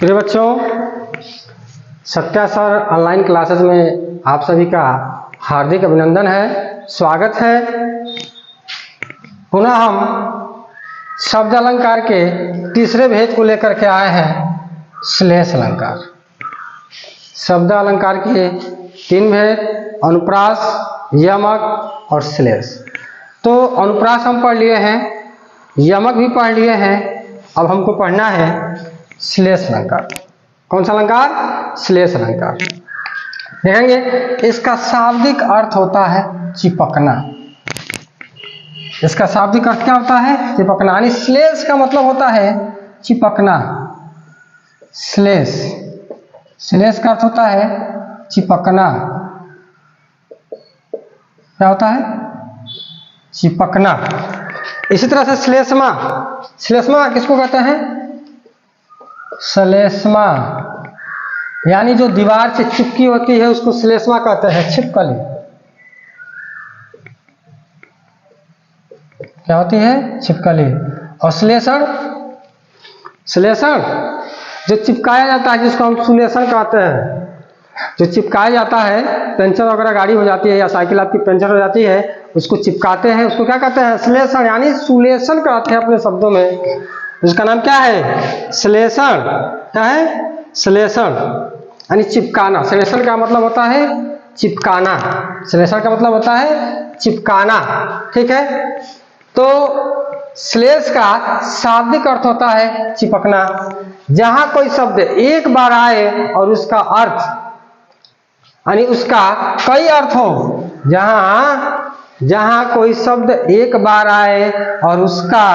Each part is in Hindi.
प्रिय बच्चों, सत्या सर ऑनलाइन क्लासेस में आप सभी का हार्दिक अभिनंदन है, स्वागत है। पुनः हम शब्द अलंकार के तीसरे भेद को लेकर के आए हैं, श्लेष अलंकार। शब्द अलंकार के तीन भेद, अनुप्रास, यमक और श्लेष। तो अनुप्रास हम पढ़ लिए हैं, यमक भी पढ़ लिए हैं, अब हमको पढ़ना है श्लेष अलंकार। कौन सा अलंकार? श्लेष अलंकार। देखेंगे इसका शाब्दिक अर्थ होता है चिपकना। इसका शाब्दिक अर्थ क्या होता है? चिपकना। यानी श्लेष का मतलब होता है चिपकना। श्लेष, श्लेष का अर्थ होता है चिपकना। क्या होता है? चिपकना। इसी तरह से श्लेष्मा, श्लेष्मा किसको कहते हैं? श्लेष्मा यानी जो दीवार से चिपकी होती है उसको श्लेष्मा कहते हैं, छिपकली। क्या होती है? छिपकली। और श्लेषण, श्लेषण जो चिपकाया जाता है जिसको हम सुलेषण कहते हैं, जो चिपकाया जाता है, पंचर वगैरह गाड़ी हो जाती है या साइकिल आपकी पंचर हो जाती है, उसको चिपकाते हैं, उसको क्या कहते हैं? श्लेषण। यानी सुलेषण कहते हैं अपने शब्दों में, उसका नाम क्या है? श्लेषण। क्या है? श्लेषण यानी चिपकाना। श्लेषण का मतलब होता है चिपकाना। श्लेषण का मतलब होता है चिपकाना। ठीक है, तो श्लेष का शाब्दिक अर्थ होता है चिपकना। जहां कोई शब्द एक बार आए और उसका अर्थ यानी उसका कई अर्थ हो, जहां कोई शब्द एक बार आए और उसका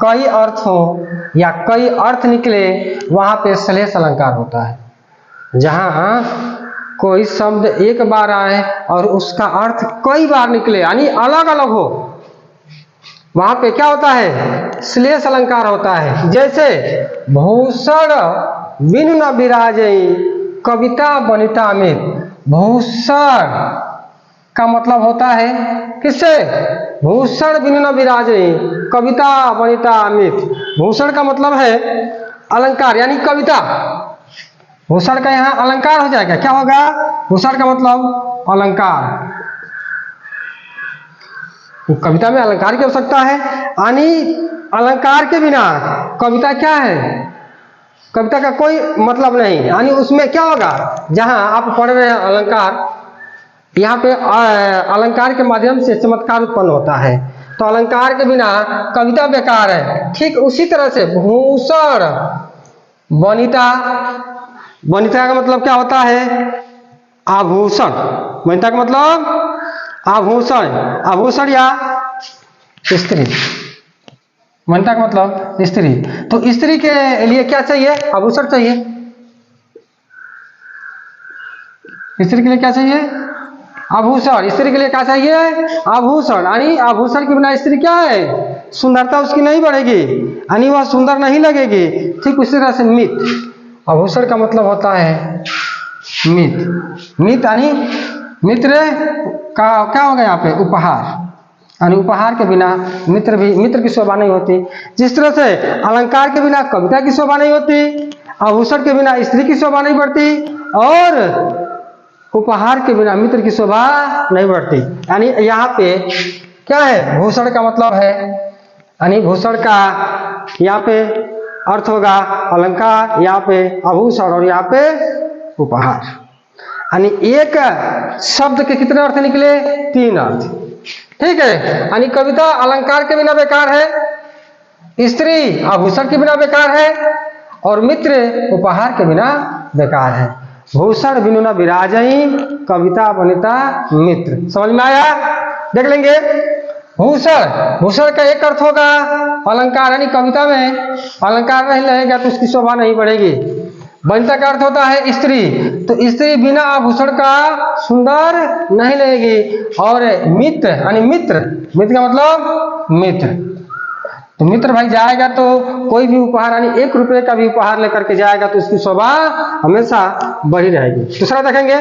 कई अर्थ हो या कई अर्थ निकले, वहां पे श्लेष अलंकार होता है। जहां कोई शब्द एक बार आए और उसका अर्थ कई बार निकले यानी अलग अलग हो, वहां पे क्या होता है? श्लेष अलंकार होता है। जैसे भूषण बिनु न विराजई कविता बनिता अमित। भूषण का मतलब होता है किससे? भूषण बिनु न विराजई कविता बनिता अमित। भूषण का मतलब है अलंकार यानी कविता। भूषण का यहाँ अलंकार हो जाएगा। क्या होगा? भूषण का मतलब अलंकार। कविता में अलंकार की आवश्यकता है, यानी अलंकार के बिना कविता क्या है? कविता का कोई मतलब नहीं। यानी उसमें क्या होगा? जहां आप पढ़ रहे हैं अलंकार, यहाँ पे अलंकार के माध्यम से चमत्कार उत्पन्न होता है, तो अलंकार के बिना कविता बेकार है। ठीक उसी तरह से भूषण वनिता, वनिता का मतलब क्या होता है? आभूषण। वनिता का मतलब आभूषण, आभूषण या स्त्री। वनिता का मतलब स्त्री। तो स्त्री के लिए क्या चाहिए? आभूषण चाहिए। स्त्री के लिए क्या चाहिए? आभूषण। स्त्री के लिए क्या चाहिए? आभूषण। यानी आभूषण के बिना स्त्री क्या है? सुंदरता उसकी नहीं बढ़ेगी, यानी वह सुंदर नहीं लगेगी। ठीक उसी तरह से मित, आभूषण का मतलब होता है मित। मित यानी मित्र का क्या होगा यहाँ पे? उपहार। यानी उपहार के बिना मित्र की शोभा नहीं होती। जिस तरह से अलंकार के बिना कविता की शोभा नहीं होती, आभूषण के बिना स्त्री की शोभा नहीं बढ़ती, और उपहार के बिना मित्र की शोभा नहीं बढ़ती। यानी यहाँ पे क्या है? भूषण का मतलब है, यानी भूषण का यहाँ पे अर्थ होगा अलंकार, यहाँ पे आभूषण और यहाँ पे उपहार। यानी एक शब्द के कितने अर्थ निकले? तीन अर्थ। ठीक है, यानी कविता अलंकार के बिना बेकार है, स्त्री आभूषण के बिना बेकार है, और मित्र उपहार के बिना बेकार है। भूषण बिनु न विराजई कविता बनिता मित्र। समझ में आया? देख लेंगे। भूषण, भूषण का एक अर्थ होगा अलंकार, यानी कविता में अलंकार नहीं लगेगा तो उसकी शोभा नहीं बढ़ेगी। वनिता का अर्थ होता है स्त्री, तो स्त्री बिना आभूषण का सुंदर नहीं लगेगी। और मित्र यानी मित्र, मित्र का मतलब मित्र, तो मित्र भाई जाएगा तो कोई भी उपहार यानी 1 रुपये का भी उपहार लेकर के जाएगा तो उसकी शोभा हमेशा बढ़ी रहेगी। दूसरा देखेंगे,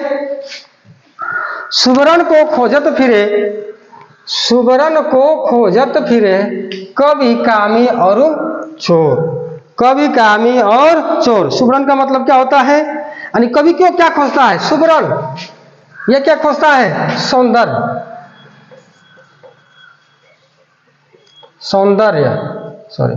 सुवर्ण को खोजत फिरे, सुवर्ण को खोजत फिरे कभी कामी और चोर। कवि, कामी और चोर। सुबरन का मतलब क्या होता है, यानी कवि क्यों क्या खोजता है, सुबरन ये क्या खोजता है, सौंदर्य, सौंदर्य सॉरी,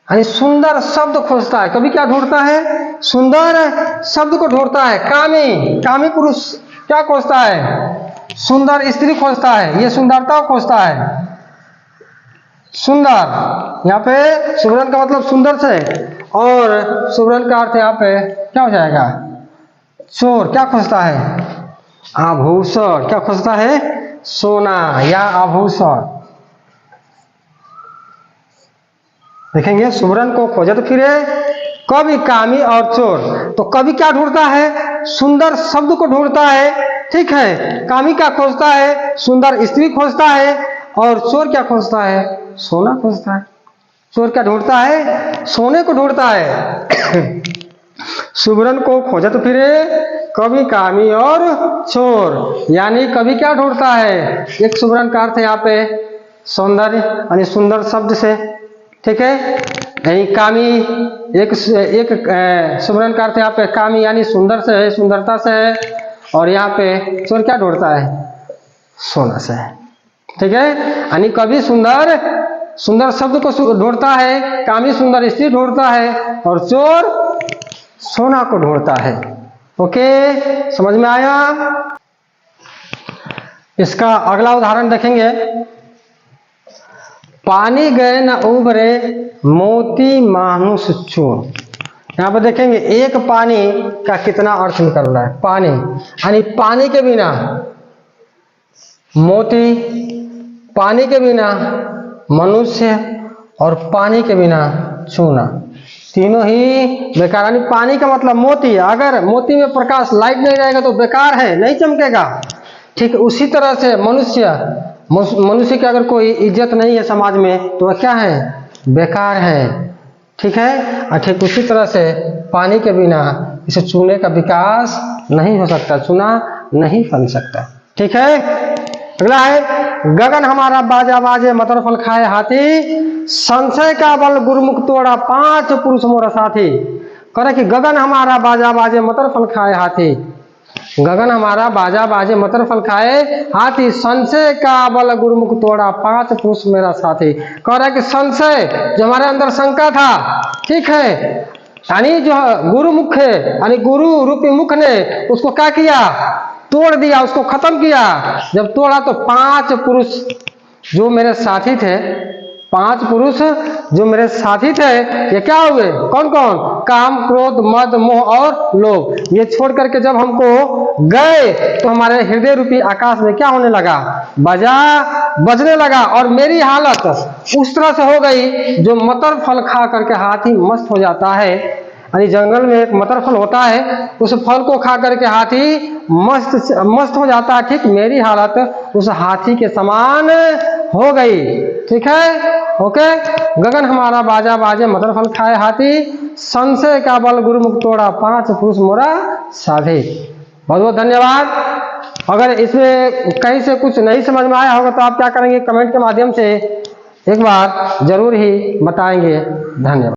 यानी सुंदर शब्द खोजता है। कवि क्या ढूंढता है, सुंदर शब्द को ढूंढता है। कामी, कामी पुरुष क्या खोजता है, सुंदर स्त्री खोजता है, ये सुंदरता को खोजता है, सुंदर। यहाँ पे सुबरन का मतलब सुंदर से, और सुबरन का अर्थ यहाँ पे क्या हो जाएगा, चोर क्या खोजता है, आभूषण, क्या खोजता है, सोना या आभूषण। देखेंगे सुबरन को खोजे तो फिरे कवि, कामी और चोर। तो कवि क्या ढूंढता है, सुंदर शब्द को ढूंढता है, ठीक है। कामी क्या खोजता है, सुंदर स्त्री खोजता है, और चोर क्या खोजता है, सोना खोजता है। चोर क्या ढूंढता है, सोने को ढूंढता है। सुबरन को खोजे तो फिरे कवि, कामी और चोर, यानी कवि क्या ढूंढता है, एक सुबरन का अर्थ है यहाँ पे सौंदर्य, यानी सुंदर शब्द से, ठीक है। यानी कामी, एक सुबरन का अर्थ यहाँ पे कामी यानी सुंदर से है, सुंदरता से है, और यहाँ पे चोर क्या ढूंढता है, सोना से है, ठीक है। यानी कवि सुंदर सुंदर शब्द को ढूंढता है, कामी सुंदर स्त्री ढूंढता है, और चोर सोना को ढूंढता है। ओके, समझ में आया। इसका अगला उदाहरण देखेंगे, पानी गए न उबरे मोती मानुष चूर। यहाँ पर देखेंगे एक पानी का कितना अर्थ निकल रहा है, पानी यानी पानी के बिना मोती, पानी के बिना मनुष्य, और पानी के बिना चूना, तीनों ही बेकार। यानी पानी का मतलब मोती, अगर मोती में प्रकाश लाइट नहीं रहेगा तो बेकार है, नहीं चमकेगा, ठीक। उसी तरह से मनुष्य की अगर कोई इज्जत नहीं है समाज में तो वह क्या है, बेकार है, ठीक है। और ठीक उसी तरह से पानी के बिना इसे चूने का विकास नहीं हो सकता, चूना नहीं बन सकता, ठीक है। अगला है, गगन हमारा बाजा बाजे मतर फल खाए हाथी, संशय का बल गुरुमुख तोड़ा पांच पुरुष मोरा साथी। करे कि गगन हमारा बाजा बाजे मतर फल खाए हाथी, गगन हमारा बाजा बाजे मतर फल खाए हाथी, संशय का बल गुरुमुख तोड़ा पांच पुरुष मेरा साथी। कह रहा है कि संशय, जो हमारे अंदर शंका था, ठीक है, यानी जो गुरुमुख है, यानी गुरु रूपी मुख ने उसको क्या किया, तोड़ दिया, उसको खत्म किया। जब तोड़ा तो पांच पुरुष जो मेरे साथी थे, पांच पुरुष जो मेरे साथी थे, ये क्या हुए, कौन कौन, काम, क्रोध, मद, मोह और लोभ। ये छोड़ करके जब हमको गए तो हमारे हृदय रूपी आकाश में क्या होने लगा, बजने लगा, और मेरी हालत उस तरह से हो गई जो मतर फल खा करके हाथी मस्त हो जाता है। यानी जंगल में एक मतर फल होता है, उस फल को खा करके हाथी मस्त हो जाता है, ठीक मेरी हालत उस हाथी के समान हो गई, ठीक है। ओके, गगन हमारा बाजा बाजे मतर फल खाए हाथी, संशय का बल गुरुमुख तोड़ा पांच पुरुष मोरा साधे। बहुत बहुत धन्यवाद। अगर इसमें कहीं से कुछ नहीं समझ में आया होगा तो आप क्या करेंगे, कमेंट के माध्यम से एक बार जरूर ही बताएंगे। धन्यवाद।